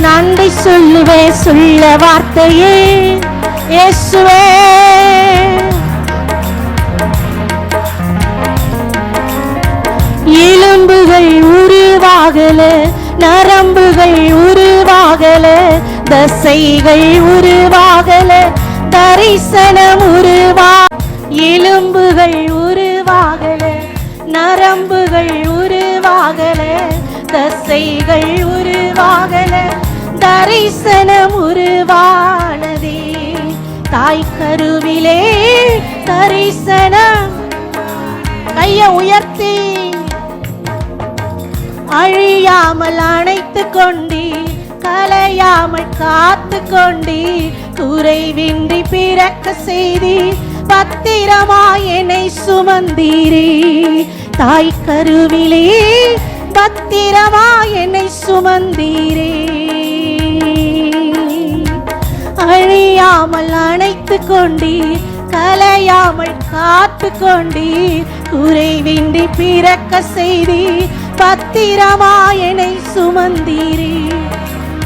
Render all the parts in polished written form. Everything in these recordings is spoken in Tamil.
நன்றி சொல்லுவே சொல்ல வார்த்தையே இயேசுவே. எலும்புகள் உருவாகல, நரம்புகள் உருவாகல, தசைகள் உருவாகல, தரிசனம் எலும்புகள் உருவாகல, நரம்புகள் உருவாகல, தசைகள் உருவாகல, தரிசனம் உருவானதே. தாய் கருவிலே தரிசனம். கைய உயர்த்தி அழியாமல் அணைத்து கொண்டீ, கலையாமல் காத்து கொண்டீ, குறைவின்றி பிறக்க செய்தி, பத்திரமாய் என்னை சுமந்தீரே. தாய் கருவிலே பத்திரமாய் என்னை சுமந்தீரே. அழியாமல் அணைத்து கொண்டீர், கலையாமல் காத்து கொண்டீர், குறைவின்றி பிறக்க செய்தீர், பத்திரமாய் என்னை சுமந்தீரே.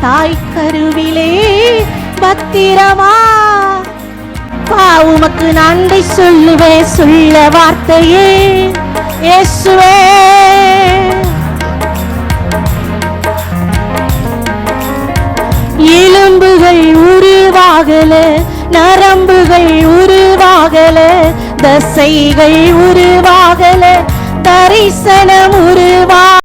தாய் கருவிலே பத்திரமா. உமக்கு நன்றி சொல்லுவே சொல்ல வார்த்தையே இயேசுவே. எலும்புகள் உருவாகல, நரம்புகள் உருவாகல, தசைகள் உருவாகல, தரிசனம்